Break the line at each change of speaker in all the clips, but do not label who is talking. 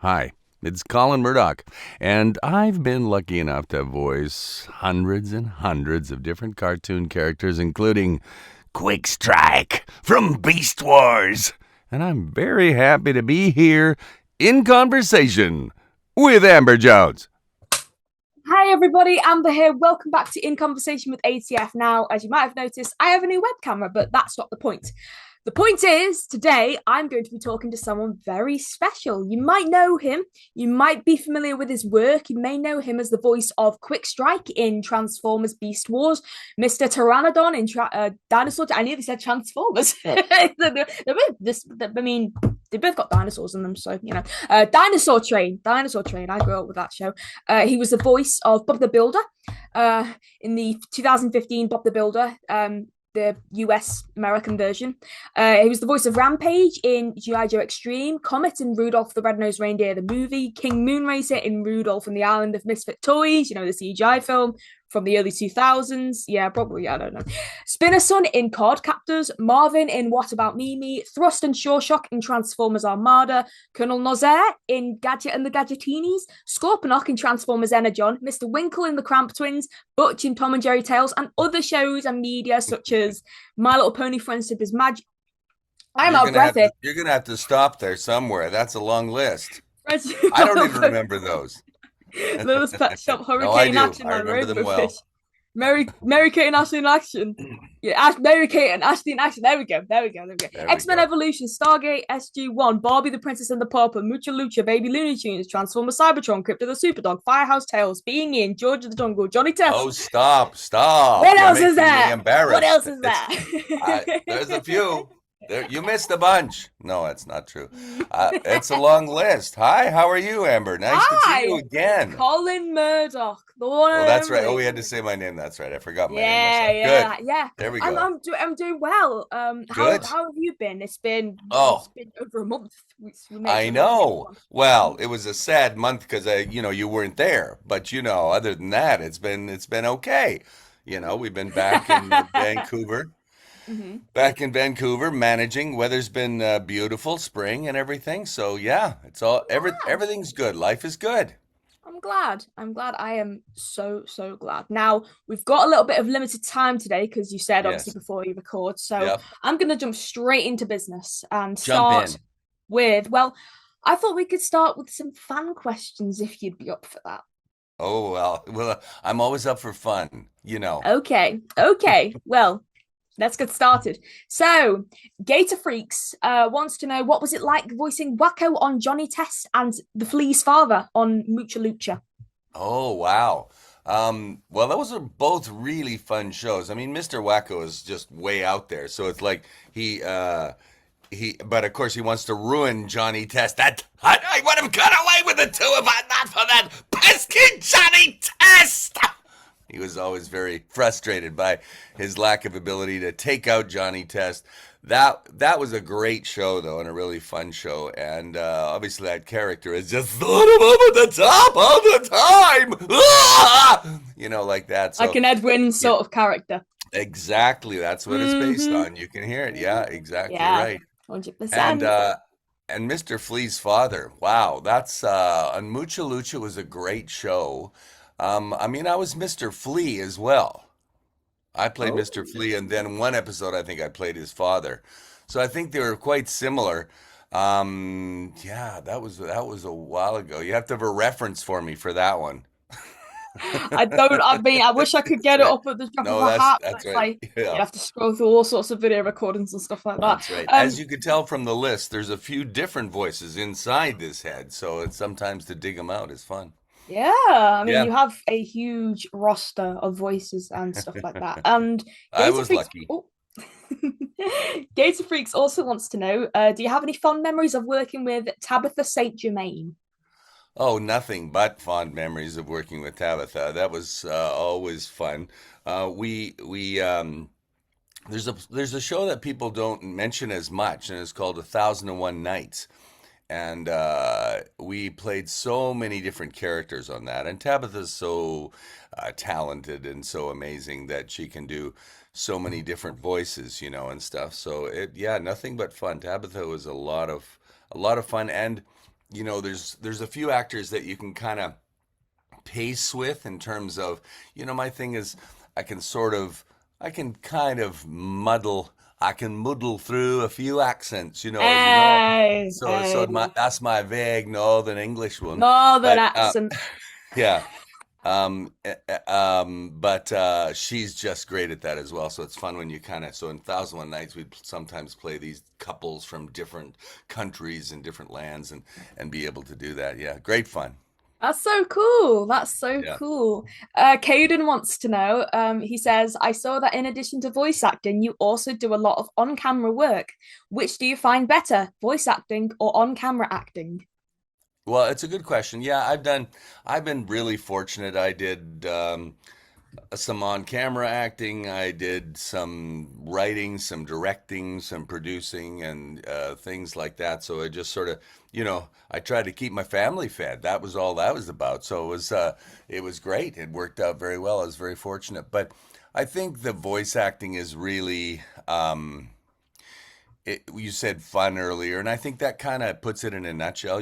Hi, it's Colin Murdock, and I've been lucky enough to voice hundreds and hundreds of different cartoon characters, including Quickstrike from Beast Wars. And I'm very happy to be here in conversation with Amber Jones.
Hi everybody, Amber here. Welcome back to In Conversation with ATF. Now, as you might have noticed, I have a new web camera, but that's not the point. The point is, today I'm going to be talking to someone very special. You might know him. You might be familiar with his work. You may know him as the voice of Quickstrike in Transformers Beast Wars, Mr. Pteranodon in Dinosaur. I nearly said Transformers. They both got dinosaurs in them, so you know. Dinosaur Train. I grew up with that show. He was the voice of Bob the Builder in the 2015 Bob the Builder. The US American version. He was the voice of Rampage in G.I. Joe Extreme, Comet in Rudolph the Red-Nosed Reindeer, the movie, King Moonracer in Rudolph and the Island of Misfit Toys, you know, the CGI film from the early 2000s. Yeah, probably, I don't know. Spinner Son in Card Captors, Marvin in What About Mimi, Thrust and Shawshock in Transformers Armada, Colonel Nozaire in Gadget and the Gadgetinis, Scorponok in Transformers Energon, Mr. Winkle in The Cramp Twins, Butch in Tom and Jerry Tales, and other shows and media such as My Little Pony Friendship is Magic. I'm out of breath here.
You're going to have to stop there somewhere. That's a long list. I don't even remember those.
Little's Pet Shop,
No, I
Hurricane
do.
Action,
I
and
remember them
Rainbow
well.
Fish. Mary Kate and Ashley in Action. Yeah, Mary Kate and Ashley in Action. There we go.
There we
X-Men
go.
Evolution, Stargate, SG-1, Barbie the Princess and the Pauper, Mucha Lucha, Baby Looney Tunes, Transformers Cybertron, Crypto the Superdog, Firehouse Tales, Being In, George of the Jungle, Johnny Test.
Oh, stop.
What
You're
else is
making me
there?
embarrassed.
What else is there?
There's a few. You missed a bunch. No, that's not true. It's a long list. Hi, how are you, Amber? Nice to see you again.
Colin Murdock, the one
Oh,
and
that's right.
only.
Oh, we had to say my name. That's right. I forgot my name
Yeah,
myself. Good.
yeah.
There we go.
I'm doing well.
Good.
How have you been? It's been
Oh,
over a month. We made
I
some
know.
noise.
Well, it was a sad month because you weren't there. But other than that, it's been okay. We've been back in Vancouver.
Hmm.
Back in Vancouver, managing. Weather's been beautiful, spring and everything. So yeah,
Glad.
everything's good. Life is good.
I'm glad. I'm glad. I am so glad. Now we've got a little bit of limited time today because you said obviously
Yes.
before you record. So
Yep.
I'm gonna jump straight into business and
Jump
start
in.
with. Well, I thought we could start with some fan questions if you'd be up for that.
Oh well, I'm always up for fun.
Okay. Well, let's get started. So, Gator Freaks wants to know what was it like voicing Wacko on Johnny Test and the Flea's father on Mucha Lucha.
Oh wow. Well, those are both really fun shows. I mean, Mr. Wacko is just way out there, so it's like but of course he wants to ruin Johnny Test. That I would have got away with it too if I not for that pesky Johnny Test. He was always very frustrated by his lack of ability to take out Johnny Test. That was a great show though, and a really fun show. And obviously that character is just sort of over the top all the time, like that.
Like
So
an Edwin
yeah,
sort of character.
exactly. That's what it's based
Mm-hmm.
on. You can hear it. Yeah, exactly
Yeah,
right. And
100%.
uh, and Mr. Flea's father. Wow, that's and Mucha Lucha was a great show. I mean, I was Mr. Flea as well. I played
Oh.
Mr. Flea, and then one episode I think I played his father. So I think they were quite similar. Yeah, that was a while ago. You have to have a reference for me for that one.
I mean, I wish I could
That's
get it
right.
up at the drop of
No,
a
that's
hat, but
that's
it's
right.
like you
Yeah,
have to scroll through all sorts of video recordings and stuff like that.
that's right. As
Um,
you could tell from the list, there's a few different voices inside this head, so it's sometimes to dig them out is fun.
Yeah, I mean,
Yeah,
you have a huge roster of voices and stuff like that. And
I
Gator
was
Freaks,
lucky.
oh, Gator Freaks also wants to know, do you have any fond memories of working with Tabitha St. Germain?
Oh, nothing but fond memories of working with Tabitha. That was always fun. We there's a show that people don't mention as much, and it's called 1001 Nights. And we played so many different characters on that. And Tabitha's so talented and so amazing that she can do so many different voices, and stuff. So yeah, nothing but fun. Tabitha was a lot of fun, and there's a few actors that you can kind of pace with in terms of, my thing is I can sort of, I can kind of I can muddle through a few accents, as you know.
Hey,
So
hey.
that's my vague Northern English one.
Northern
But
accent.
yeah, but she's just great at that as well. So it's fun when you kind of, so in Thousand One Nights, we'd sometimes play these couples from different countries and different lands and be able to do that. Yeah, great fun.
That's so cool. That's so
Yeah.
cool. Caden wants to know. He says, I saw that in addition to voice acting, you also do a lot of on-camera work. Which do you find better, voice acting or on-camera acting?
Well, it's a good question. Yeah, I've been really fortunate. I did some on-camera acting. I did some writing, some directing, some producing, and things like that. So I just sort of, I tried to keep my family fed. That was all that was about. So it was great. It worked out very well. I was very fortunate. But I think the voice acting is really, you said fun earlier, and I think that kind of puts it in a nutshell.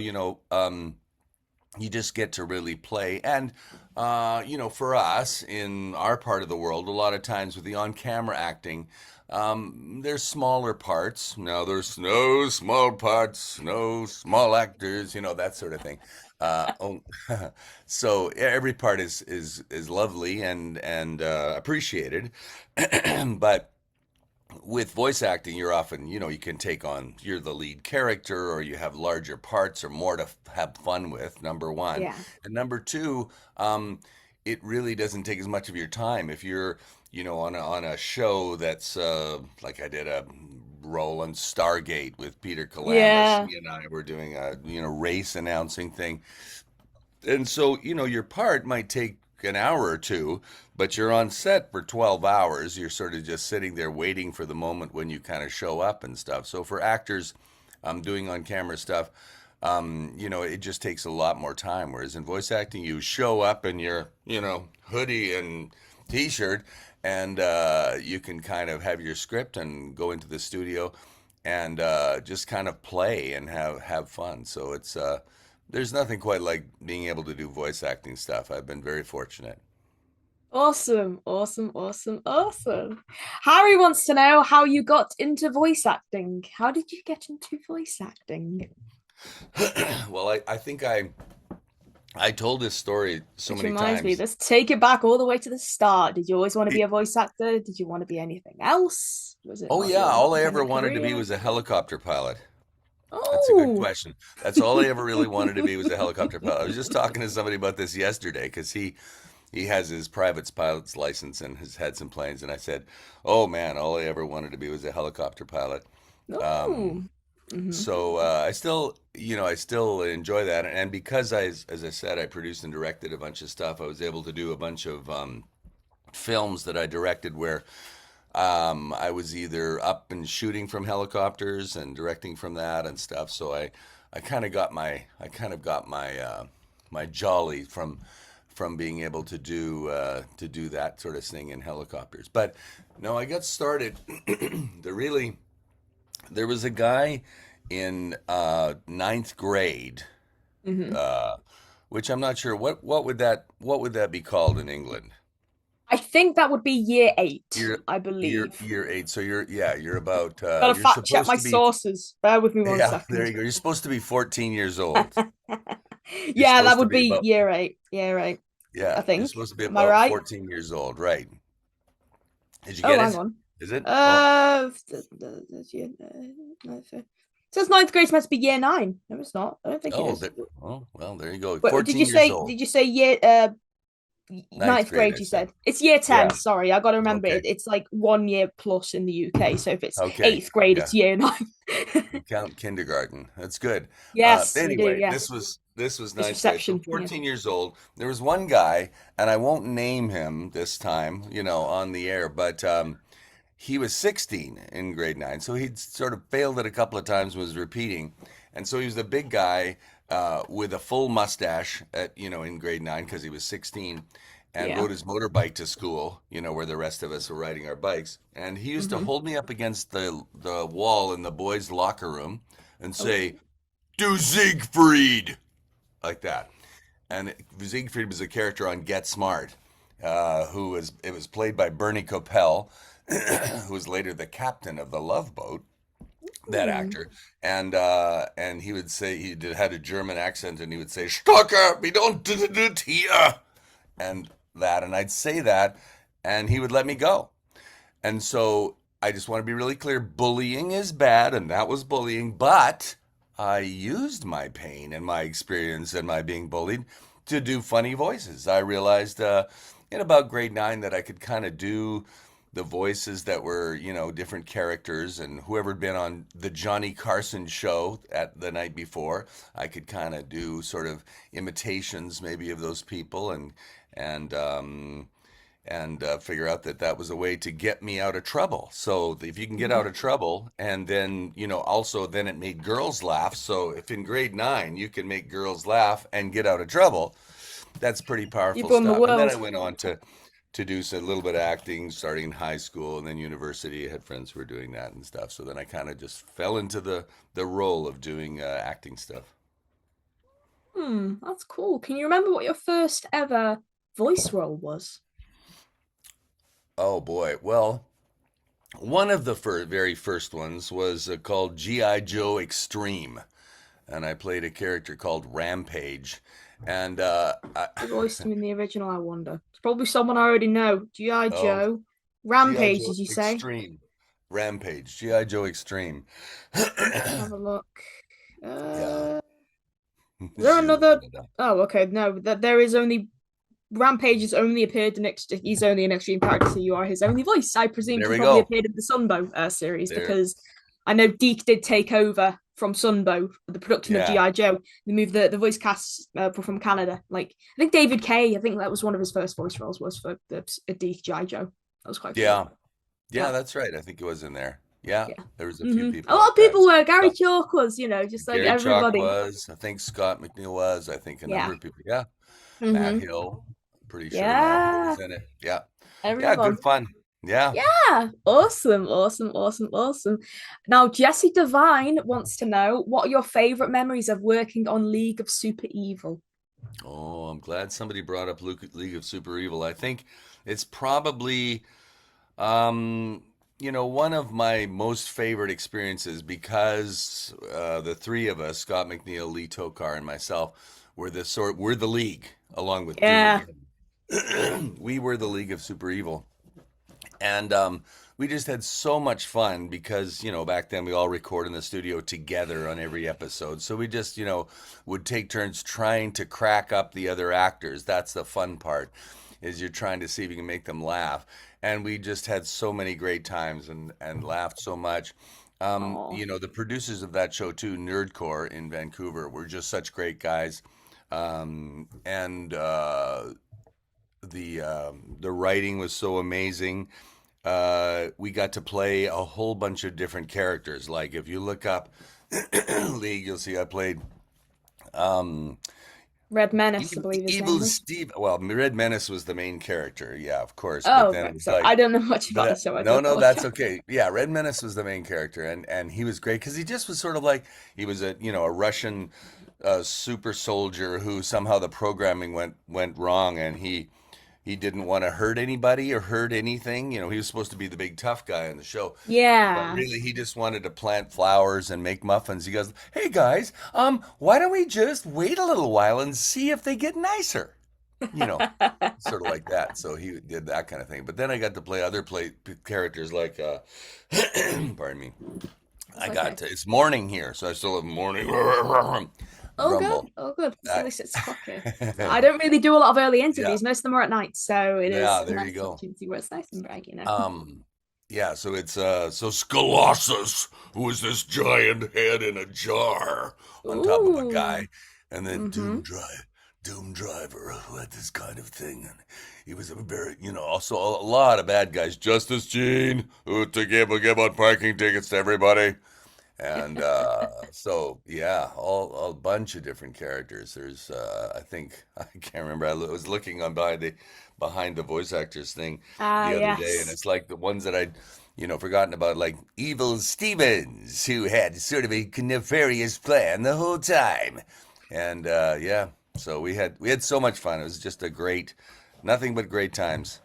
You just get to really play. And, for us in our part of the world, a lot of times with the on camera acting, there's smaller parts. No, there's no small parts, no small actors, that sort of thing. Oh, so every part is lovely and appreciated, but with voice acting, you're often, you can take on, you're the lead character or you have larger parts or more to have fun with, number one.
Yeah.
And number two, it really doesn't take as much of your time. If you're, on a show that's like I did a role on Stargate with Peter Calamus,
Yeah.
he and I were doing a, race announcing thing. And so, your part might take an hour or two, but you're on set for 12 hours. You're sort of just sitting there waiting for the moment when you kind of show up and stuff. So for actors doing on camera stuff, it just takes a lot more time. Whereas in voice acting, you show up in your, hoodie and t-shirt and you can kind of have your script and go into the studio and just kind of play and have fun. So it's there's nothing quite like being able to do voice acting stuff. I've been very fortunate.
Awesome, awesome, awesome, awesome. Harry wants to know how you got into voice acting. How did you get into voice acting?
Well, I think I told this story so
Which
many
reminds me,
times.
let's take it back all the way to the start. Did you always want to be a voice actor? Did you want to be anything else? Was it
Oh
not
yeah,
your
all I ever
intended
wanted to be
career?
was a helicopter pilot. That's a good
Oh.
question. That's all I ever really wanted to be was a helicopter pilot. I was just talking to somebody about this yesterday because he has his private pilot's license and has had some planes, and I said, "Oh man, all I ever wanted to be was a helicopter pilot."
Oh.
Um,
Hmm.
so I still enjoy that, and because as I said, I produced and directed a bunch of stuff. I was able to do a bunch of films that I directed where I was either up and shooting from helicopters and directing from that and stuff. So I kind of got my my jolly from being able to do that sort of thing in helicopters. But no, I got started. the really There was a guy in ninth grade,
Hmm.
uh, which I'm not sure what would that be called in England.
I think that would be year eight,
Year
I believe.
year eight. So you're about
Gotta
you're
fact check
supposed
my
to be.
sources. Bear with me one
Yeah, there
second.
you go. You're supposed to be 14 years old. You're
Yeah, that
supposed to
would
be
be
about,
year eight. Year eight, I
yeah, you're
think.
supposed to be
Am I
about
right?
14 years old, right? Did you
Oh,
get
hang
it?
on.
Is it? Oh,
Uh, it says ninth grade's meant to be year nine. No, it's not. I don't think it
oh,
is.
oh, well, there you go.
Wait,
14 years old,
did you say year
ninth
ninth
grade,
grade,
I
you
said.
said? It's year 10,
Yeah.
sorry. I gotta remember
Okay.
it's like 1 year plus in the UK. So if it's
Okay.
eighth grade,
Yeah.
it's year nine.
You count kindergarten. That's good.
Yes, we do,
Anyway,
yes.
this was
It's
ninth grade. So
reception, yeah.
14 years old. There was one guy, and I won't name him this time, on the air, but he was 16 in grade nine. So he'd sort of failed it a couple of times, was repeating. And so he was the big guy with a full mustache in grade nine because he was 16 and
Yeah.
rode his motorbike to school, where the rest of us were riding our bikes. And he used to
Hmm.
hold me up against the wall in the boys' locker room and
Oh.
say, "Du Siegfried," like that. And Siegfried was a character on Get Smart, it was played by Bernie Kopell, who was later the captain of the Love Boat. That
Hmm.
actor, and he would say had a German accent, and he would say "Stocker, we don't do it here," and and I'd say that, and he would let me go. And so I just want to be really clear: bullying is bad, and that was bullying, but I used my pain and my experience and my being bullied to do funny voices. I realized in about grade 9 that I could kind of do the voices that were, different characters, and whoever had been on the Johnny Carson show at the night before, I could kind of do sort of imitations maybe of those people, and figure out that that was a way to get me out of trouble. So if you can get out of trouble, and then, also then it made girls laugh. So if in grade 9 you can make girls laugh and get out of trouble, that's pretty
You've
powerful
won the
stuff. And then I
world.
went on to do a little bit of acting starting in high school, and then university. I had friends who were doing that and stuff. So then I kind of just fell into the role of doing acting stuff.
That's cool. Can you remember what your first ever voice role was?
Oh boy. Well, one of the very first ones was called G.I. Joe Extreme, and I played a character called Rampage. And
Who voiced him in the original, I wonder? It's probably someone I already know. G.I.
oh,
Joe.
G.I.
Rampage,
Joe
did you say?
Extreme, Rampage, G.I. Joe Extreme.
Let's have a look.
Yeah,
Uh, is there
she's
another?
looking it up.
Oh, okay. No, that there is only Rampage has only appeared in he's only an extreme character, so you are his only voice. I presume
There
he
we
probably
go.
appeared in the Sunbow series
There,
because I know Deke did take over from Sunbow the production of
yeah,
G.I. Joe. They moved the voice cast from Canada. Like I think David Kay, I think that was one of his first voice roles was for the Deke G.I. Joe. That was quite cool.
yeah, yeah.
Yeah,
That's right. I think it was in there. Yeah,
yeah.
there was a few
A
people
lot
like
of
that.
people were. Gary
Uh,
Chalk was, just like
Gary Chalk
everybody.
was. I think Scott McNeil was. I think a number
Yeah.
of people. Yeah, Matt
hmm
Hill. Pretty sure Matt Hill
Yeah.
was in it. Yeah, yeah.
Everyone.
Good fun. Yeah.
Yeah, awesome, awesome, awesome, awesome. Now, Jesse Devine wants to know what are your favorite memories of working on League of Super Evil?
Oh, I'm glad somebody brought up League of Super Evil. I think it's probably, um, one of my most favorite experiences because the three of us, Scott McNeil, Lee Tokar, and myself, we're the League, along with Doom
Yeah,
McGinn. We were the League of Super Evil. And we just had so much fun because, back then we all record in the studio together on every episode. So we just, would take turns trying to crack up the other actors. That's the fun part, is you're trying to see if you can make them laugh. And we just had so many great times and laughed so much.
oh,
The producers of that show too, Nerdcore in Vancouver, were just such great guys. And the writing was so amazing. We got to play a whole bunch of different characters. Like if you look up League, you'll see I played um,
Red Menace, I believe his name
Evil
was.
Steve. Well, Red Menace was the main character, yeah, of course. But
Oh,
then it
right.
was
So
like,
I don't know much about the
but
show. I do
no, no, that's
apologize.
okay. Yeah, Red Menace was the main character, and he was great because he just was sort of like he was a Russian super soldier who somehow the programming went wrong, and he didn't want to hurt anybody or hurt anything. He was supposed to be the big tough guy in the show, but
Yeah.
really he just wanted to plant flowers and make muffins. He goes, "Hey guys, why don't we just wait a little while and see if they get nicer?" You know, Sort of like that. So he did that kind of thing. But then I got to play other characters like, pardon me.
It's okay.
It's morning here, so I still have morning
Oh, good.
rumble.
Oh, good. So
Uh,
at least it's okay. So I don't really do a lot of early
yeah,
interviews. Most of them are at night, so it is
yeah.
a
There you
nice
go.
opportunity where it's nice and bright.
Um, yeah. So it's so Scolossus, who is this giant head in a jar on top of a
Ooh.
guy, and then
Mm-hmm.
Doom Driver, who had this kind of thing, and he was a very, also a lot of bad guys. Justice Gene, who to give out parking tickets to everybody. And so yeah, all a bunch of different characters. There's I think I can't remember. Was looking on behind the voice actors thing
Ah,
the other day, and
yes.
it's like the ones that I'd forgotten about, like Evil Stevens, who had sort of a nefarious plan the whole time. And yeah, so we had so much fun. It was just a great, nothing but great times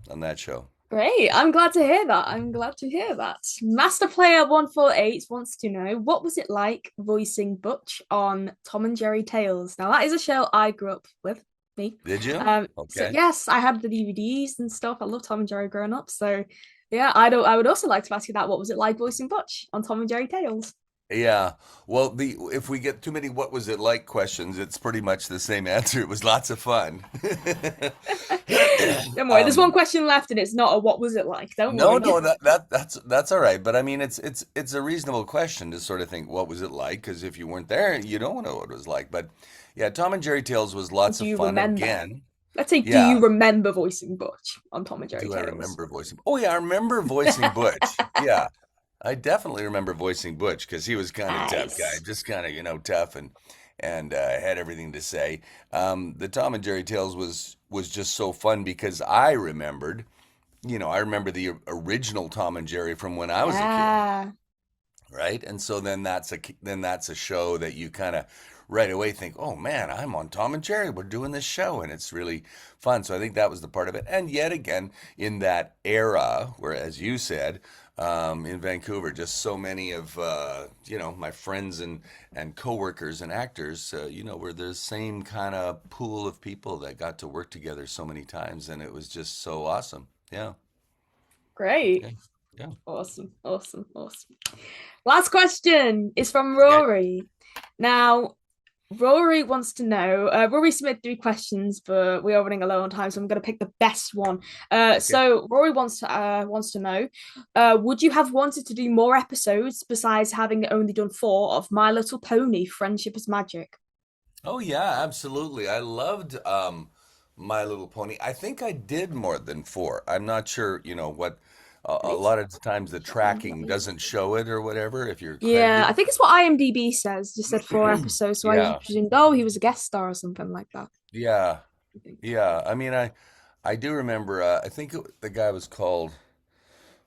on that show.
Great. I'm glad to hear that. I'm glad to hear that. Master Player 148 wants to know what was it like voicing Butch on Tom and Jerry Tales? Now that is a show I grew up with, me.
Did you?
So
Okay.
yes, I had the DVDs and stuff. I love Tom and Jerry growing up. So yeah, I would also like to ask you that. What was it like voicing Butch on Tom and Jerry Tales?
Yeah. Well, the if we get too many what was it like questions, it's pretty much the same answer. It was lots of fun.
Don't worry, there's one
Um,
question left and it's not a what was it like. Don't
no,
worry.
no, that's all right. But I mean, it's a reasonable question to sort of think, what was it like? Because if you weren't there, you don't know what it was like. But yeah, Tom and Jerry Tales was lots
Do
of
you
fun.
remember?
Again,
Let's say, do
yeah.
you remember voicing Butch on Tom and Jerry
Do I
Tales?
remember voicing? Oh yeah, I remember voicing Butch. Yeah, I definitely remember voicing Butch because he was kind of tough guy,
Nice.
just kind of tough and had everything to say. The Tom and Jerry Tales was just so fun because I remember the original Tom and Jerry from when I was a kid,
Yeah.
right? And so then that's a show that you kind of right away think, oh man, I'm on Tom and Jerry. We're doing this show, and it's really fun. So I think that was the part of it. And yet again, in that era, where as you said, in Vancouver, just so many of my friends and coworkers and actors, were the same kind of pool of people that got to work together so many times, and it was just so awesome. Yeah.
Great.
Okay. Yeah.
Awesome. Awesome. Awesome. Last question is from
Okay.
Rory. Now, Rory wants to know. Rory submitted three questions, but we are running low on time, so I'm going to pick the best one.
Okay.
So Rory wants to know, would you have wanted to do more episodes besides having only done four of My Little Pony: Friendship is Magic?
Oh yeah, absolutely. I loved My Little Pony. I think I did more than four. I'm not sure, what
I
a
think
lot of the times the
so. Let
tracking
me.
doesn't show it or whatever if you're
Yeah, I
credited.
think it's what IMDb says. Just said four episodes, so I just
Yeah.
presumed, oh, he was a guest star or something like that.
Yeah.
I think.
Yeah. I mean, I do remember I think the guy was called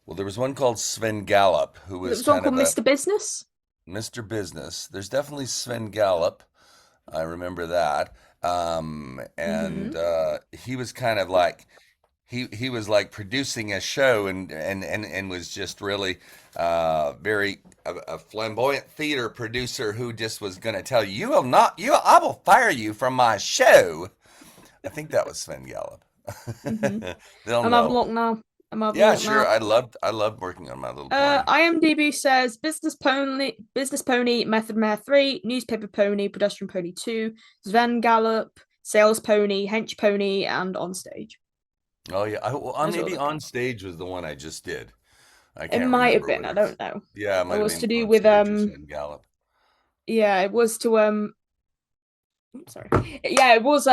well, there was one called Sven Gallop who
There
was
was one
kind
called
of a
Mr. Business.
Mr. Business. There's definitely Sven Gallop. I remember that. And
Mm-hmm.
he was kind of like he was like producing a show and was just really very a flamboyant theater producer who just was going to tell you, you will not you I will fire you from my show. I think that was Sven Gallop.
Mm-hmm.
They'll
I'm having a
know.
look now. I'm having a
Yeah,
look
sure.
now.
I loved working on My Little Pony.
IMDb says Business Pony, Method Mare 3, Newspaper Pony, Pedestrian Pony 2, Sven Gallop, Sales Pony, Hench Pony, and On Stage.
Oh yeah, well,
Those are all
maybe
the
On
cast.
Stage was the one I just did. I
It
can't
might have
remember
been,
whether
I
it's
don't know.
yeah, it
It
might have
was to
been
do
On
with
Stage or Sven Gallop.
yeah, it was to sorry. Yeah, it was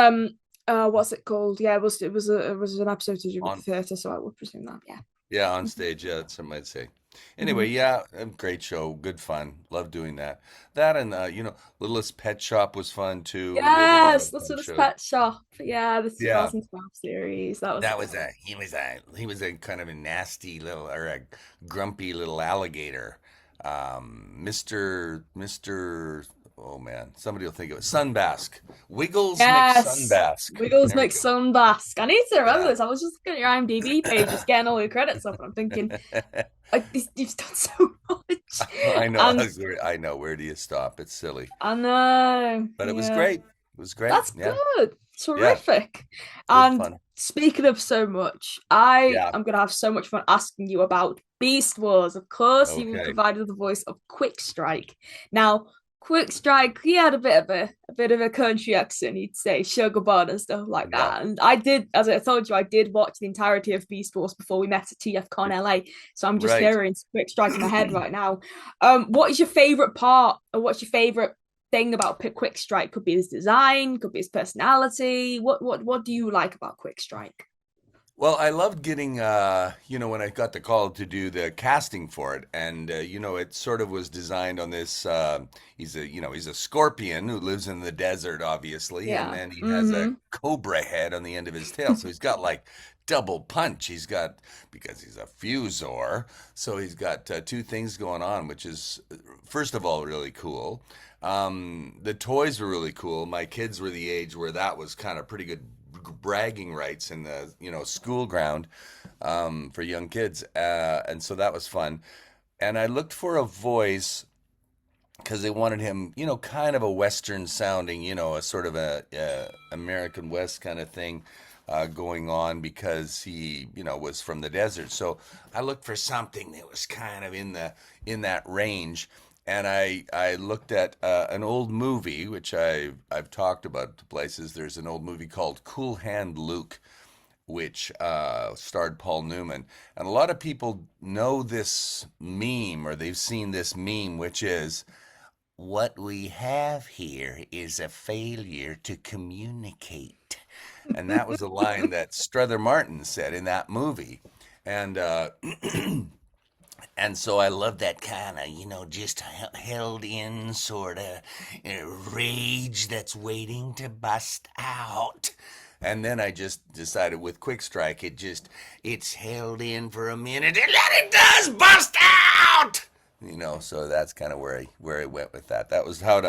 what's it called? Yeah, it was an episode to do with the
On
theatre, so I would presume that, yeah.
Yeah, On Stage. Yeah, some might say. Anyway,
Mhm.
yeah, great show, good fun. Love doing that. That and Littlest Pet Shop was fun too. We had a lot
Yes,
of
that's
fun
what this
shows.
pet shop. Yeah, the
Yeah,
2012 series. That was a
that
good
was
one.
he was a kind of a nasty little or a grumpy little alligator. Mr. Oh man, somebody will think of it. Sunbask. Wiggles
Yes,
McSunbask.
Wiggles
There we go.
McSunbask. I need to remember
Yeah.
this. I was just looking at your IMDb page, just getting all your credits up, and I'm thinking, you've done so much.
I know.
And
I know. Where do you stop? It's silly,
I know,
but it was
yeah,
great. It was great.
that's
Yeah.
good,
Yeah.
terrific.
Good
And
fun.
speaking of so much, I
Yeah.
am gonna have so much fun asking you about Beast Wars. Of course, you were
Okay.
provided the voice of Quickstrike. Now, Quickstrike, he had a bit of a country accent. He'd say sugar bud and stuff like
Yeah.
that. And I did, as I told you, I did watch the entirety of Beast Wars before we met at TFCon LA. So I'm just
Right.
hearing Quickstrike in my head right now. What is your favorite part, or what's your favorite thing about Quickstrike? Could be his design, could be his personality. What do you like about Quickstrike?
Well, I loved getting, when I got the call to do the casting for it, and it sort of was designed on this. He's a scorpion who lives in the desert, obviously, and
Yeah.
then he has a
Mm-hmm.
cobra head on the end of his tail. So he's got like double punch. He's got because he's a fusor, so he's got two things going on, which is first of all really cool. The toys were really cool. My kids were the age where that was kind of pretty good bragging rights in the school ground for young kids, and so that was fun. And I looked for a voice because they wanted him, kind of a Western sounding, a sort of a American West kind of thing going on because he, was from the desert. So I looked for something that was kind of in that range. And I looked at an old movie, which I've talked about to places. There's an old movie called Cool Hand Luke, which starred Paul Newman. And a lot of people know this meme or they've seen this meme, which is what we have here is a failure to communicate. And that was a line that Strother Martin said in that movie. And and so I love that kind of, just held in sort of rage that's waiting to bust out. And then I just decided with Quickstrike, it's held in for a minute and then it does bust out. So that's kind of where I went with that. That was how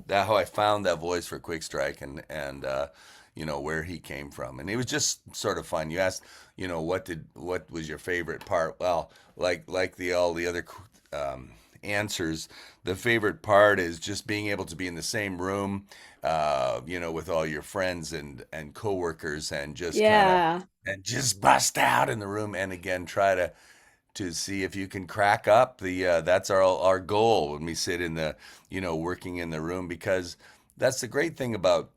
I found that voice for Quickstrike and where he came from. And it was just sort of fun. You asked, what was your favorite part? Well, like all the other answers, the favorite part is just being able to be in the same room, with all your friends and coworkers and just kind of
Yeah.
and just bust out in the room and again try to see if you can crack up that's our goal when we sit in the working in the room because that's the great thing about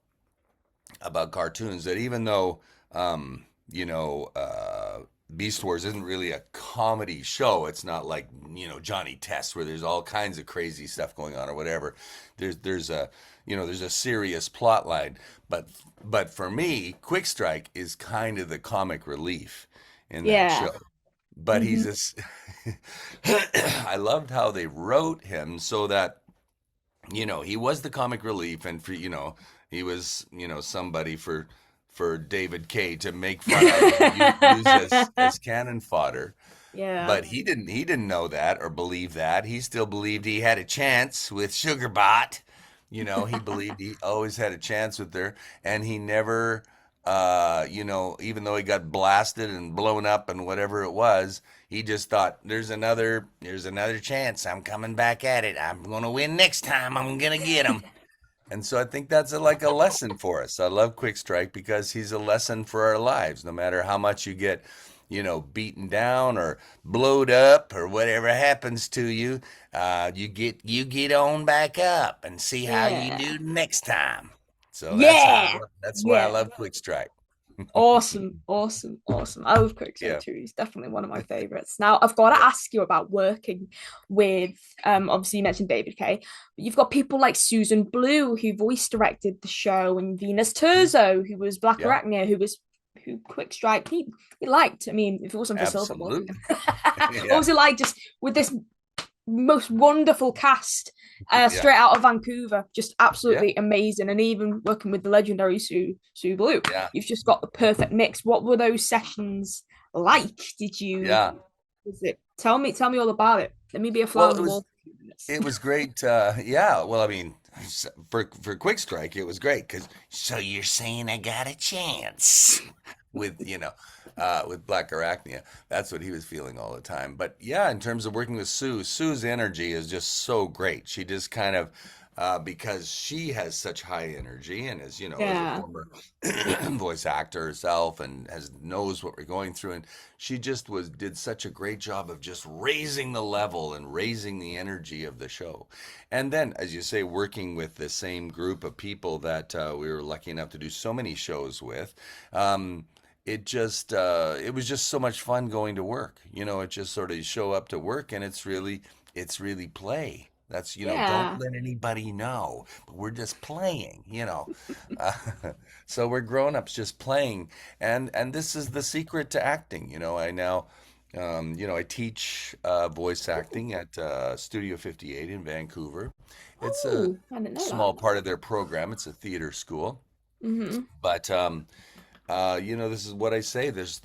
cartoons that even though Beast Wars isn't really a comedy show. It's not like Johnny Test where there's all kinds of crazy stuff going on or whatever. There's a serious plot line, but for me, Quickstrike is kind of the comic relief in that
Yeah.
show. But
Mm-hmm.
he's this. I loved how they wrote him so that he was the comic relief, and he was somebody for David K to make fun of and use as cannon fodder.
Yeah.
But he didn't know that or believe that. He still believed he had a chance with Sugarbot. He believed he always had a chance with her, and he never, even though he got blasted and blown up and whatever it was, he just thought there's another chance. I'm coming back at it. I'm gonna win next time. I'm gonna get him. And so I think that's like a lesson for us. I love Quick Strike because he's a lesson for our lives. No matter how much you get, beaten down or blowed up or whatever happens to you, you get on back up and see how you
Yeah.
do next time. So
Yeah.
that's why I
Yeah.
love Quick Strike.
Awesome, awesome, awesome. I love Quicksilver
Yeah,
too. He's definitely one of my favorites. Now, I've got to
yeah,
ask you about working with, obviously you mentioned David Kay, but you've got people like Susan Blue who voice directed the show, and Venus
mhm,
Terzo who was Black
yeah,
Arachnia, who Quick Strike he liked. I mean, if it wasn't for Silverbolt,
absolutely.
what
Yeah,
was it like just with this most wonderful cast
yeah,
straight out of Vancouver, just
yeah,
absolutely amazing. And even working with the legendary Sue Blue,
yeah,
you've just got the perfect mix. What were those sessions like? Did you
yeah.
was it tell me all about it? Let me be a fly
Well,
on
it
the
was
wall for a few minutes.
It was great. Yeah. Well, I mean, for Quick Strike, it was great because. So you're saying I got a chance with with Black Arachnia. That's what he was feeling all the time. But yeah, in terms of working with Sue's energy is just so great. She just kind of. Because she has such high energy and as a
Yeah.
former voice actor herself and has knows what we're going through and she just did such a great job of just raising the level and raising the energy of the show. And then, as you say, working with the same group of people that we were lucky enough to do so many shows with, it was just so much fun going to work. It just sort of show up to work and it's really play. That's, don't
Yeah.
let anybody know, but we're just playing, Uh, so we're grown-ups just playing, and this is the secret to acting. I now, I teach voice acting at Studio 58 in Vancouver. It's a
Oh, I didn't know that.
small part of their program. It's a theater school,
Hmm.
but this is what I say. There's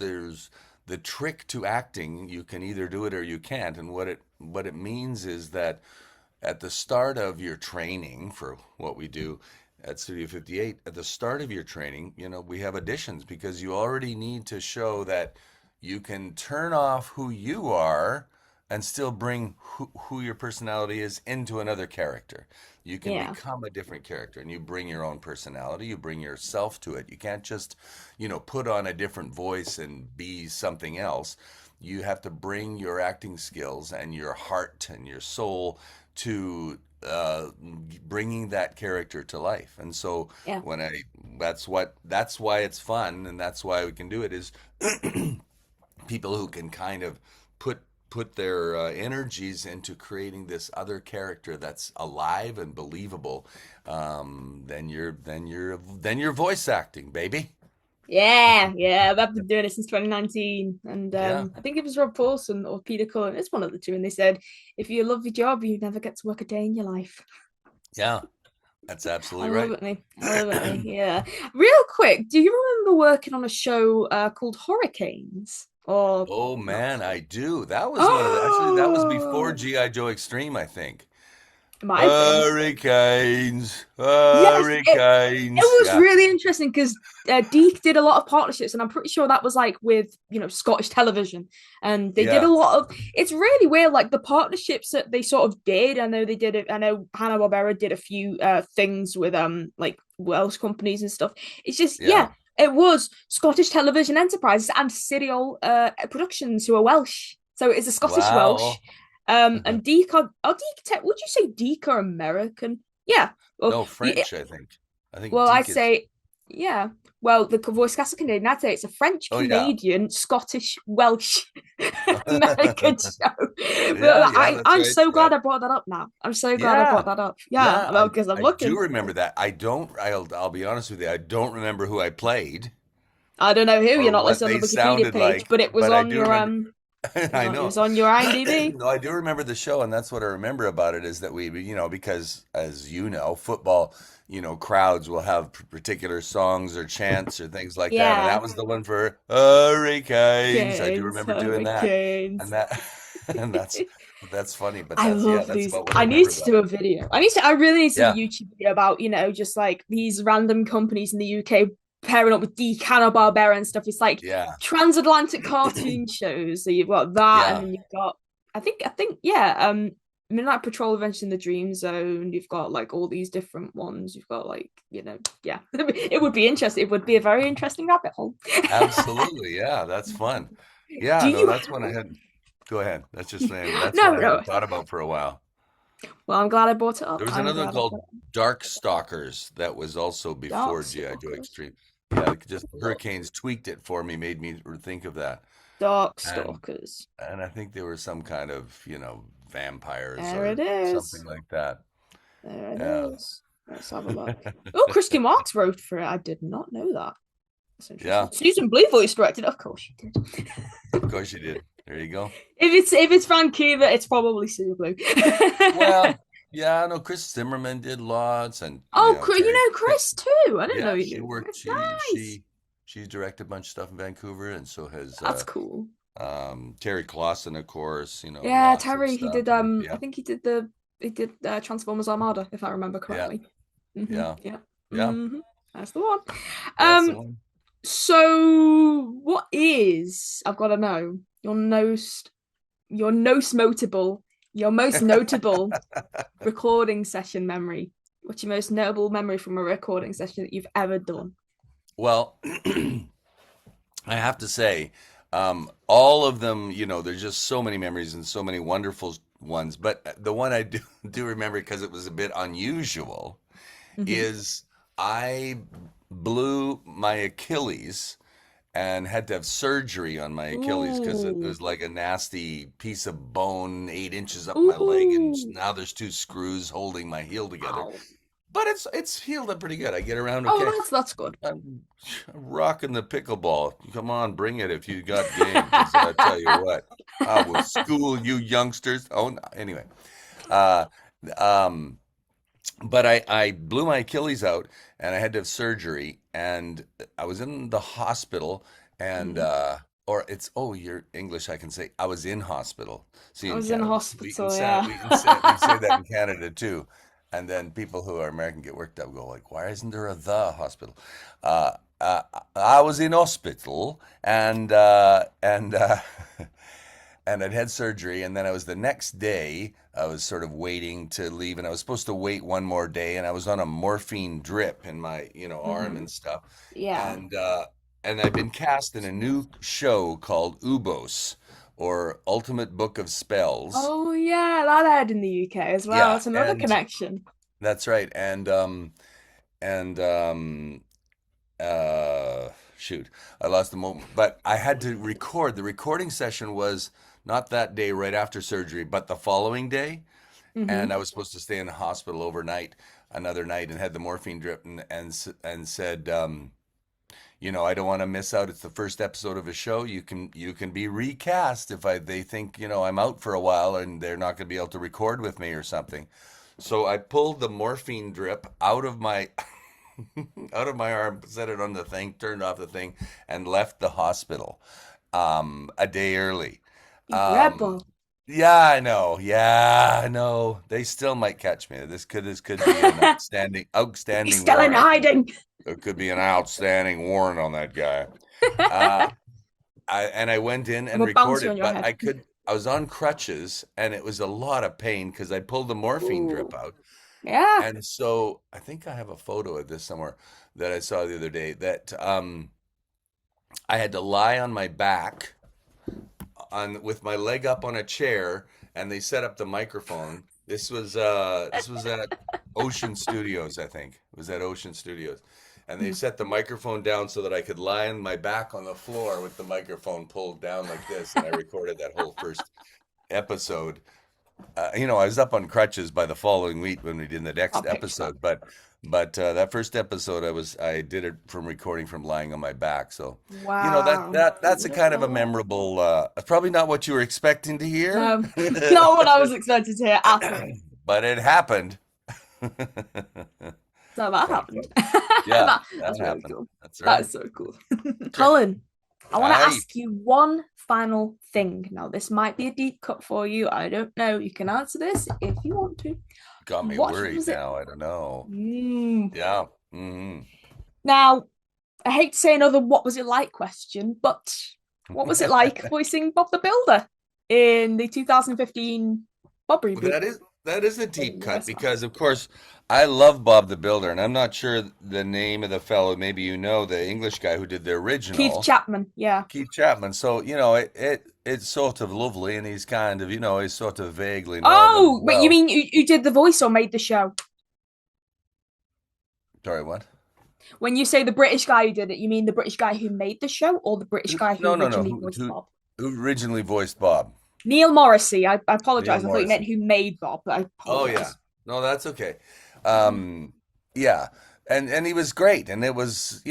the trick to acting. You can either do it or you can't. And what it means is that at the start of your training for what we do at Studio 58, at the start of your training, we have auditions because you already need to show that you can turn off who you are and still bring who your personality is into another character. You can
Yeah.
become a different character and you bring your own personality, you bring yourself to it. You can't just, put on a different voice and be something else. You have to bring your acting skills and your heart and your soul to bringing that character to life. And so
Yeah.
when I that's why it's fun and that's why we can do it is people who can kind of put their energies into creating this other character that's alive and believable. Then you're voice acting, baby.
Yeah, yeah, I've been doing it since 2019, and
Yeah,
I think it was Rob Paulson or Peter Cullen. It's one of the two, and they said if you love your job, you never get to work a day in your life.
yeah, that's
I
absolutely
love
right.
it, me. I love it, me. Yeah. Real quick, do you remember working on a show called Hurricanes or
Oh
not?
man, I do. That was one of the actually that was before
Oh,
GI Joe Extreme, I think.
it might have been.
Hurricanes,
Yes, it
hurricanes.
was
Yeah,
really interesting because Deke did a lot of partnerships, and I'm pretty sure that was like with Scottish television, and they did a
yeah,
lot of. It's really weird, like the partnerships that they sort of did. I know they did it. I know Hanna Barbera did a few things with like Welsh companies and stuff. It's just
yeah.
it was Scottish Television Enterprises and Serial Productions who are Welsh, so it's a Scottish Welsh.
Wow.
And Deke are Deke. Would you say Deke are American? Yeah. Well,
No, French, I think. I think
well, I'd
Deke is.
say, yeah. Well, the voice cast of Canadian, I'd say it's a French,
Oh yeah.
Canadian, Scottish, Welsh, American show.
Yeah,
But
yeah, that's
I'm
right.
so glad I brought that up now. I'm so glad I brought
Yeah.
that up. Yeah,
Yeah,
well,
I
because I'm
I do
looking.
remember that. I'll be honest with you. I don't remember who I played
I don't know who,
or
you're not
what
listed on
they
the Wikipedia
sounded
page,
like,
but it was
but I
on
do
your
remember. I
it
know.
was on your IMDb.
No, I do remember the show, and that's what I remember about it is that because as football, crowds will have particular songs or chants or things like that, and
Yeah.
that was the one for Hurricanes. I do
Hurricanes,
remember doing that, and
hurricanes.
that, and that's funny, but
I
yeah,
love
that's
these.
about what I
I need
remember
to
about
do
it.
a video. I really need to do a
Yeah,
YouTube video about, just like these random companies in the UK pairing up with Hanna Barbera and stuff. It's like
yeah,
transatlantic cartoon shows. So you've got that, and
yeah.
then you've got yeah, Midnight Patrol Adventure in the Dream Zone. You've got like all these different ones. You've got like, yeah. It would be interesting. It would be a very interesting rabbit hole.
Absolutely, yeah, that's fun.
Do
Yeah, no,
you
that's one I had. Go ahead. That's
no,
one I
no.
hadn't thought about for a while.
Well, I'm glad I brought it
There
up.
was
I'm
another one
glad I
called
brought it up.
Dark Stalkers that was also before GI Joe
Darkstalkers.
Extreme. Yeah, just Hurricanes tweaked it for me, made me think of that. And
Darkstalkers.
and I think there were some kind of, vampires
There it
or something
is.
like that.
There it
Yeah.
is. Let's have a look. Oh, Christy Marks wrote for it. I did not know that. That's
Yeah,
interesting. Susan Blue voice directed. Of course she did.
of course you did. There you go.
If it's Vancouver, it's probably Sue Blue.
Well, yeah, no, Chris Zimmerman did lots and,
Oh, you
Terry
know Chris too. I didn't know
yeah,
you
she
knew
worked
Chris. Nice.
she's directed a bunch of stuff in Vancouver and so has
That's cool.
Terry Clausen, of course,
Yeah,
lots of
Terry. He
stuff.
did.
And
I
yeah,
think he did Transformers Armada, if I remember
yeah,
correctly.
yeah,
Yeah.
yeah.
That's the one.
That's the
Um.
one.
So, what is, I've got to know, your most notable recording session memory? What's your most notable memory from a recording session that you've ever done?
Well, I have to say, all of them, there's just so many memories and so many wonderful ones. But the one I do remember because it was a bit unusual
Hmm.
is I blew my Achilles and had to have surgery on my Achilles because it
Ooh.
was like a nasty piece of bone 8 inches up my leg, and
Ooh.
now there's two screws holding my heel together.
Ow.
But it's healed up pretty good. I get around
Oh,
okay.
that's good.
I'm rocking the pickleball. Come on, bring it if you got game. Because I tell you what, I will school you youngsters. Oh, no. Anyway, uh, um, but I blew my Achilles out and I had to have surgery and I was in the hospital and
Mm.
or it's oh you're English I can say I was in hospital. See
I
in
was in
Canada
hospital, yeah.
we say that in Canada too, and then people who are American get worked up go like why isn't there a the hospital? Uh, uh, I was in hospital and and I'd had surgery, and then I was the next day. I was sort of waiting to leave, and I was supposed to wait one more day, and I was on a morphine drip in my, arm
Hmm.
and stuff,
Yeah.
and I'd been cast in a new show called Ubos, or Ultimate Book of Spells.
Oh, yeah, that aired in the UK as well.
Yeah,
That's another
and
connection.
that's right, and uh, shoot, I lost the moment, but I had to record. The recording session was not that day right after surgery, but the following day. And
Hmm.
I was supposed to stay in the hospital overnight, another night, and had the morphine drip, and said, I don't want to miss out. It's the first episode of a show. You can be recast if they think I'm out for a while and they're not going to be able to record with me or something. So I pulled the morphine drip out of my out of my arm, set it on the thing, turned off the thing, and left the hospital a day early.
You
Um,
rebel.
yeah, I know. Yeah, I know. They still might catch me. This could be an
He's
outstanding
still in
warrant.
hiding.
It could be an outstanding warrant on that guy. Uh, I went in
I'm
and
a bouncer on
recorded,
your
but
head.
I was on crutches and it was a lot of pain because I pulled the morphine drip
Ooh.
out.
Yeah.
And so I think I have a photo of this somewhere that I saw the other day that I had to lie on my back on with my leg up on a chair and they set up the microphone. This was at Ocean Studios, I think. It was at Ocean Studios. And they set the microphone down so that I could lie on my back on the floor with the microphone pulled down like this and I recorded that whole first episode. I was up on crutches by the following week when we did the
I'll
next
picture that.
episode, but that first episode I did it from recording from lying on my back. So,
Wow.
that's a kind of a
Beautiful.
memorable. Probably not what you were expecting to hear,
No, not what I was expected to hear at all.
but it happened.
So that
Kind of
happened.
fun. Yeah, that
That's really
happened.
cool.
That's
That
right.
is so cool.
Sure.
Colin, I want to
Aye,
ask you one final thing. Now, this might be a deep cut for you. I don't know. You can answer this if you want to.
got me
What
worried
was it?
now. I don't know.
Mm.
Yeah. Hmm.
Now, I hate to say another what was it like question, but what was it like voicing Bob the Builder in the 2015 Bob
Well,
reboot?
that is a deep cut
Yes,
because, of course, I love Bob the Builder, and I'm not sure the name of the fellow. Maybe the English guy who did the
Keith
original,
Chapman. Yeah.
Keith Chapman. So it's sort of lovely, and he's kind of he's sort of vaguely northern as
Oh, but you
well.
mean you did the voice or made the show?
Sorry, what?
When you say the British guy who did it, you mean the British guy who made the show or the British guy who
No, no, no.
originally
Who
voiced
who,
Bob?
who originally voiced Bob?
Neil Morrissey. I
Neil
apologize. I thought you meant
Morrison.
who made Bob. I
Oh yeah.
apologize.
No, that's okay. Um, yeah, and he was great, and it was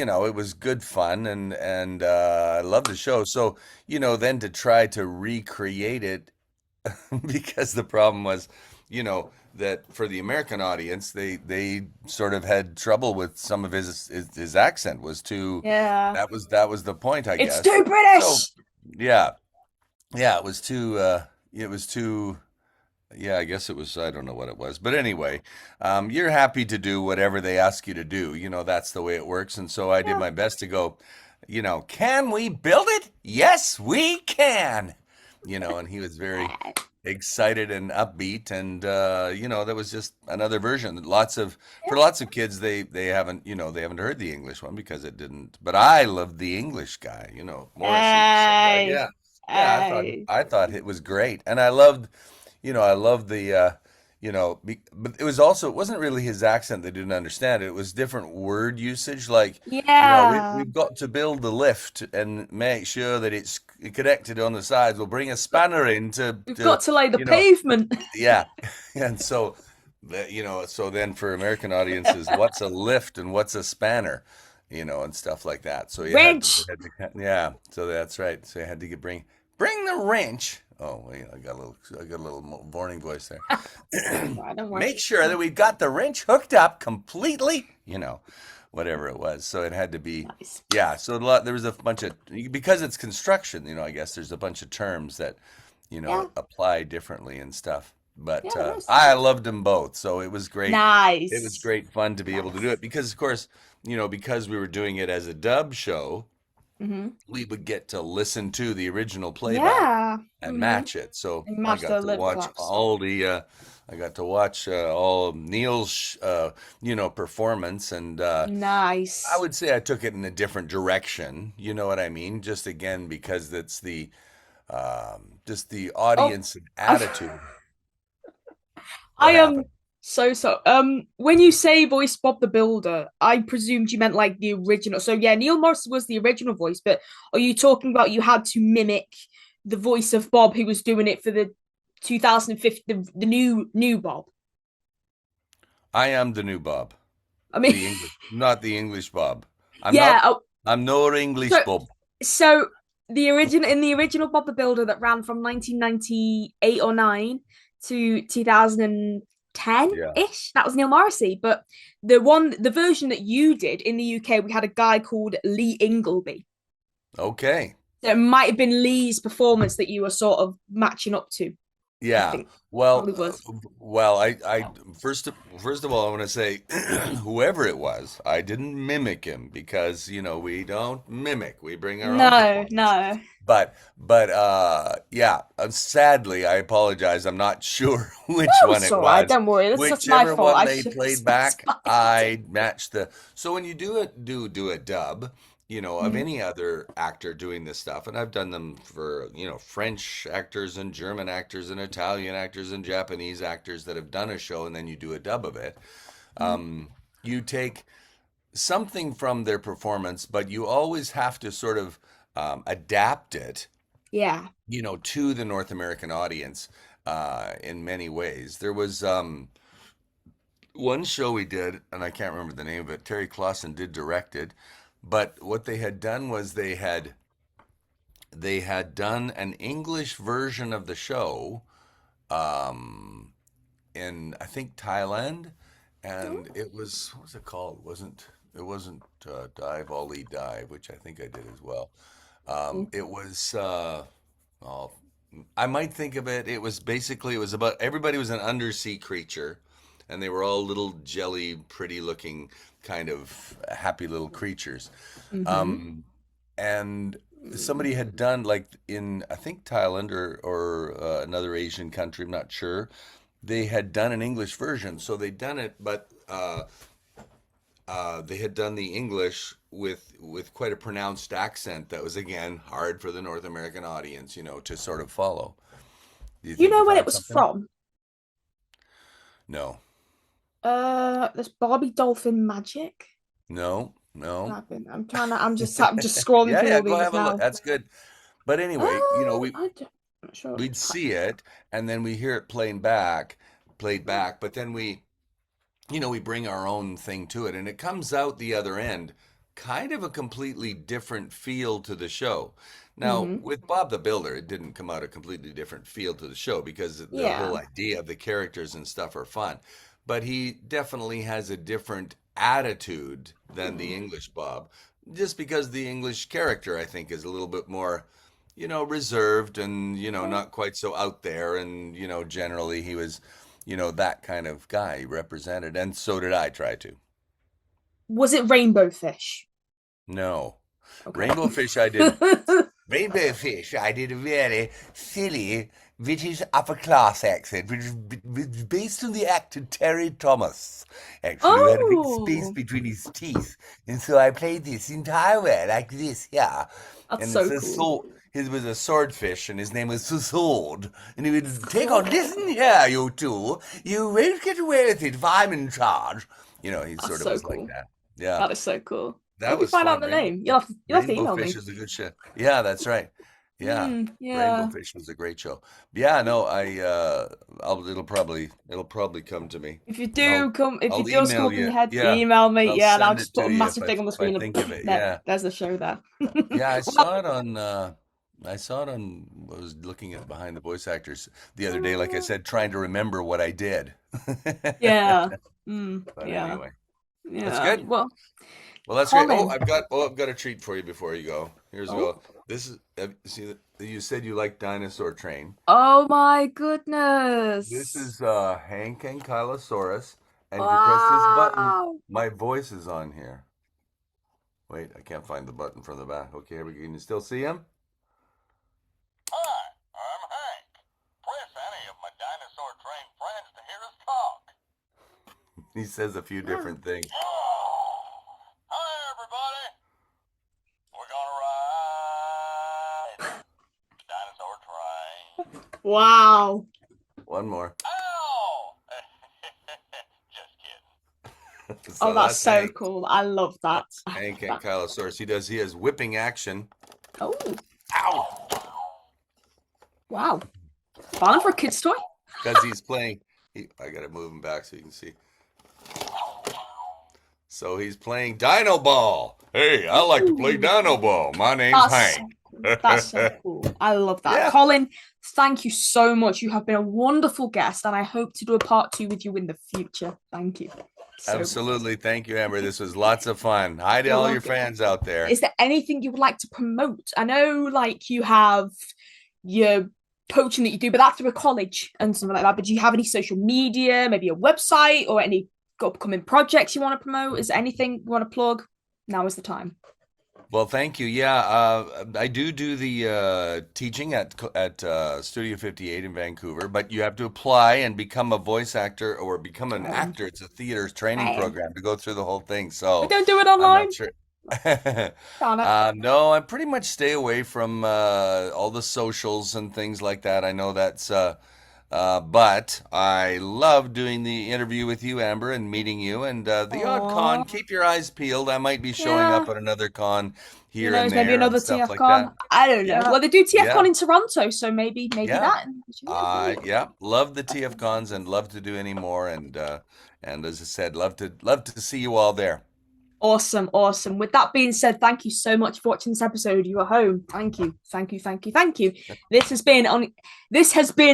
good fun, and I loved the show. So then to try to recreate it because the problem was, that for the American audience, they sort of had trouble with some of his accent was too.
Yeah.
That was the point, I
It's
guess.
too
So
British.
yeah, yeah, it was too. It was too. Yeah, I guess it was. I don't know what it was, but anyway, you're happy to do whatever they ask you to do. That's the way it works, and so I did
Yeah.
my best to go. Can we build it? Yes, we can. And he was very excited and upbeat, and that was just another version. For lots of kids, they haven't heard the English one because it didn't. But I loved the English guy, Morrissey. So
Hey.
yeah, yeah, I thought
Hey.
I thought it was great, and I loved the but it wasn't really his accent they didn't understand. It was different word usage. Like,
Yeah.
we've got to build the lift and make sure that it's connected on the sides. We'll bring a spanner in
We've got to lay the
you know,
pavement.
yeah. And so, so then for American audiences, what's a lift and what's a spanner, and stuff like that. So
Wrench.
yeah. So that's right. So you had to bring the wrench. Oh, wait, I got a little warning voice there.
Right, don't worry.
Make sure that we've got the wrench hooked up completely, whatever it was. So it had to be,
Nice.
yeah. So there was a bunch of, because it's construction, I guess there's a bunch of terms that,
Yeah.
apply differently and stuff.
Yeah,
But
nice.
I loved them both. So it was great. It was
Nice.
great fun to be able to do
Nice.
it because, of course, because we were doing it as a dub show,
Hmm.
we would get to listen to the original playback
Yeah.
and
Hmm.
match it. So
And match the lip collapse.
I got to watch all of Neil's, performance, and I
Nice.
would say I took it in a different direction. You know what I mean? Just again because it's just the
Oh,
audience and
I
attitude. What
I
happened?
so when you say voice Bob the Builder, I presumed you meant like the original. So yeah, Neil Morris was the original voice, but are you talking about you had to mimic the voice of Bob who was doing it for the 2015 the new Bob?
I am the new Bob,
I mean,
not the English Bob. I'm
yeah.
not. I'm no English
So
Bob.
so the original Bob the Builder that ran from 1998 or 9 to 2010
Yeah.
ish. That was Neil Morrissey, but the version that you did in the UK, we had a guy called Lee Ingleby.
Okay.
So it might have been Lee's performance that you were sort of matching up to. I
Yeah.
think
Well,
probably was.
first of all, I want to say, whoever it was, I didn't mimic him because, we don't mimic. We bring our own
No,
performance.
no.
Yeah, sadly, I apologize. I'm not sure which
No,
one
it's
it
all right.
was.
Don't worry. That's my
Whichever
fault.
one
I
they
should have
played back,
specified.
I matched the. So when you do a dub, of
Mhm.
any other actor doing this stuff, and I've done them for, French actors and German actors and Italian actors and Japanese actors that have done a show, and then you do a dub of it.
Mhm.
You take something from their performance, but you always have to sort of adapt it,
Yeah.
to the North American audience in many ways. There was one show we did, and I can't remember the name of it. Terry Clausen did direct it, but what they had done was they had done an English version of the show um, in I think Thailand, and it was what was it called? It wasn't Dive Ollie Dive, which I think I did as well.
Mhm.
It was oh, I might think of it. It was about everybody was an undersea creature, and they were all little jelly, pretty looking, kind of happy little creatures.
Mhm.
Um, and somebody had done like in I think Thailand or another Asian country, I'm not sure. They had done an English version, so they'd done it, but they had done the English with quite a pronounced accent that was again hard for the North American audience, to sort of follow. Do you
You
think you
know when it
found
was
something?
from?
No,
This Barbie Dolphin Magic.
no, no.
I'm just scrolling
Yeah,
through
yeah.
all
Go
these
have a look.
now.
That's good. But anyway,
I don't, I'm not sure.
we'd see it, and then we hear it played back. But then we bring our own thing to it, and it comes out the other end, kind of a completely different feel to the show. Now,
Mm-hmm.
with Bob the Builder, it didn't come out a completely different feel to the show because the whole
Yeah.
idea of the characters and stuff are fun. But he definitely has a different attitude than the English Bob, just because the English character, I think, is a little bit more, reserved and,
Yeah.
not quite so out there. And, generally he was, that kind of guy represented. And so did I try to.
Was it Rainbow Fish?
No.
Okay.
Rainbow Fish I did Rainbow Fish, I did a very silly British upper class accent, which was based on the actor Terry Thomas. Actually, who had a big space
Oh,
between his teeth, and so I played this entire way like this, yeah.
that's
And it's
so
a
cool.
sword. His was a swordfish, and his name was the Sword. And he would take on, listen here, you two, you won't get away with it if I'm in charge. He
That's
sort of
so
was like
cool.
that. Yeah,
That is so cool. I
that
hope you
was
find out
fun.
the name. You'll have to
Rainbow
email
Fish
me.
is a good show. Yeah, that's right. Yeah, Rainbow
Yeah.
Fish was a great show. Yeah, no, it'll probably come to me. I'll
If
I'll
it does come
email
up in
you.
your head,
Yeah,
email me.
I'll
Yeah, and I'll
send it
just put
to
a
you if
massive
I
thing on the
if I
screen of
think of it.
there.
Yeah,
There's the show there.
yeah, I
Well,
saw it on. I saw it on. I was looking at behind the voice actors the other day. Like I said, trying to remember what I did.
yeah.
But
Yeah.
anyway, that's
Yeah.
good.
Well,
Well, that's great. Oh,
Colin.
I've got a treat for you before you go. Here's a
Oh.
go. This is see you said you like Dinosaur Train.
Oh my
This
goodness.
is Hank Ankylosaurus, and if you press this button,
Wow.
my voice is on here. Wait, I can't find the button from the back. Okay, here we go. Can you still see him?
Hi, I'm Hank. Press any of my dinosaur train friends to hear us talk.
He says a few different things.
Hi, everybody. We're gonna ride the dinosaur train.
Wow.
One more.
Ow! Just kidding.
Oh,
So
that's
that's
so
Hank.
cool. I love that.
That's Hank
That-
Ankylosaurus. He has whipping action.
Oh,
Ow!
wow. Fun for a kid's toy.
Because he's playing. I gotta move him back so you can see. So he's playing Dino Ball. Hey, I like to play
Ooh.
Dino Ball. My name's
That's
Hank.
That's so cool. I love that.
Yeah,
Colin, thank you so much. You have been a wonderful guest, and I hope to do a part 2 with you in the future. Thank you so much.
absolutely. Thank you, Amber. This was lots of fun. Hi to
You're
all your
welcome.
fans out there.
Is there anything you would like to promote? I know, like, you have your coaching that you do, but that's through a college and something like that. But do you have any social media, maybe a website, or any upcoming projects you want to promote? Is there anything you want to plug? Now is the time.
Well, thank you. Yeah, I do the teaching at Studio 58 in Vancouver, but you have to apply and become a voice actor or become an
Um,
actor. It's a theater training
I
program to go through the whole thing.
I
So
don't do it
I'm
online.
not sure.
Darn it.
No, I pretty much stay away from all the socials and things like that. I know but I love doing the interview with you, Amber, and meeting you. And the odd con,
Aww.
keep your eyes peeled. I might be showing
Yeah.
up at another con
Who
here and
knows? Maybe
there and
another
stuff like that.
TFCon. I don't know.
Yeah,
Well, they do TFCon
yeah,
in Toronto, so maybe
yeah.
that.
Yeah, love the TF cons and love to do any more. And as I said, love to see you all there.
Awesome, awesome. With that being said, thank you so much for watching this episode. You are home. Thank you, thank you, thank you, thank you. This has been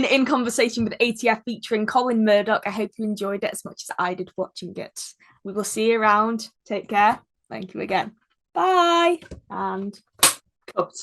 In Conversation with ATF featuring Colin Murdock. I hope you enjoyed it as much as I did watching it. We will see you around. Take care. Thank you again. Bye. And cut.